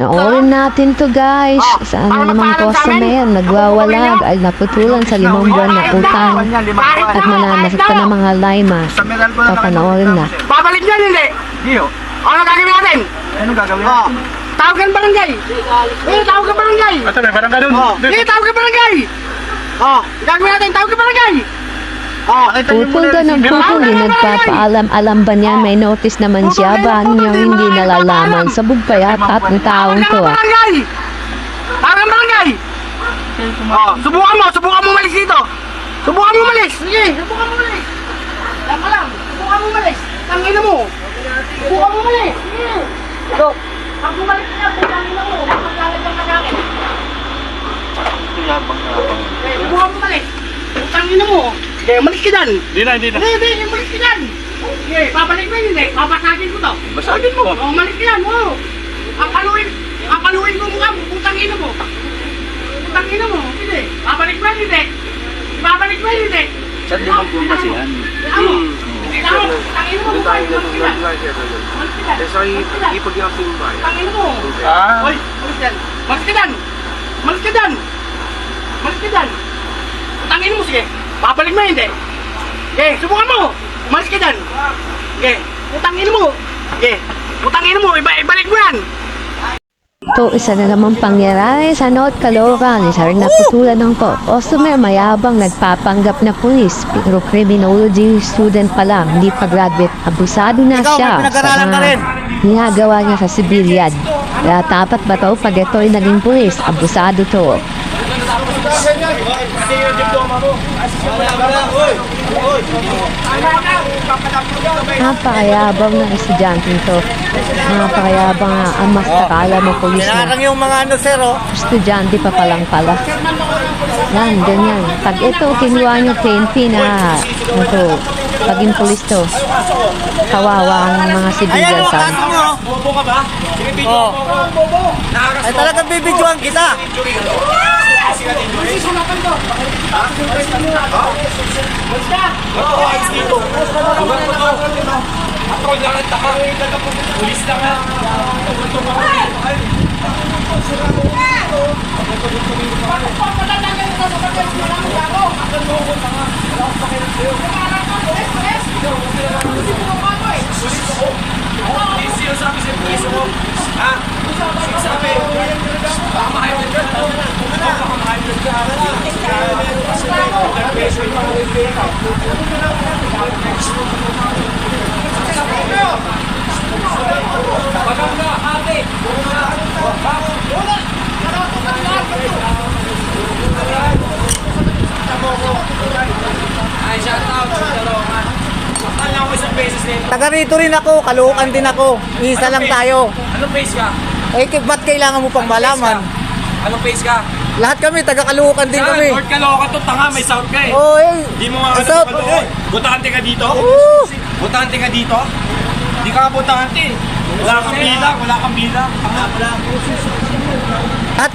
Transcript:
Panoorin natin to guys. Sana namang customer nagwawalag ay naputulan sa 5 buwan na utang at mananasok pa ng mga limas. Papanoorin na. Babalik niyan, hindi. Ano gagawin natin? Ano gagawin? Tawagan barangay. Tawagan barangay. Ito, may barangay doon. Tawagan barangay. Gagawin natin, tawagan barangay. Pupul ka ng pupul, nagpapaalam-alam ba niyan? May notice naman siya ba niyo hindi nalalaman? Sabog kaya tatlong taong to ah. Tawagan barangay. Subukan mo umalis dito. Subukan mo umalis. Sige, subukan mo umalis. Yan ka lang, subukan mo umalis. Tangina mo. Subukan mo umalis. Sige. Go. Pag bumalik ka, tangina mo. Maglalagyan ka sa akin. Subukan mo umalis. Tangina mo. Okay, umalis ka dyan. Hindi na. Hindi, umalis ka dyan. Okay, babalik mo yun, hindi. Babasagin ko to. Basagin mo. Umalis ka dyan, Papaluin ko mukha mo, putang ina mo. Putang ina mo, hindi. Babalik mo yun, hindi. Babalik mo yun, hindi. Sa 5 buwan kasi yan. Putang ina mo, mukha mo. Ipag-yasin ba? Putang ina mo. Hoy, umalis ka dyan. Umalis ka dyan. Putang ina mo, sige. Babalik mo yun, hindi. Okay, subukan mo. Umalis ka dyan. Okay, putang ina mo. Okay, putang ina mo, ibalik mo yan. To isa na namang pangyayari sa North Caloocan. Isa rin naputulan ng customer mayabang nagpapanggap na pulis pero criminology student pa lang, hindi pa graduate. Abusado na siya sa mga ginagawa niya sa civilian. Kaya dapat ba to pag ito'y naging pulis? Abusado to. Napakayabang ng estudyante to. Napakayabang nga. Ang mas nakala mo pulis na. Pinarang yung mga ano, sir, oh. Estudyante pa palang pala. Yan, ganyan. Pag ito, kinuha nyo 20 na ito, paging pulis to. Kawawa ang mga civilian Ayan, sa kaso mo. Bobo ka ba? Sige, video mo. Ay, talagang bibidyoan kita. Taga rito rin ako, Caloocan din ako. Isa lang tayo. Anong face ka? Eh, ba't kailangan mo pang malaman? Anong face ka? Lahat kami, taga Caloocan din kami. North Caloocan to, tanga, may south ka eh. Oh, eh. Di mo nga South. Butante ka dito? Woo! Butante ka dito? Di ka butante. Wala kang bilang, Tanga. Lahat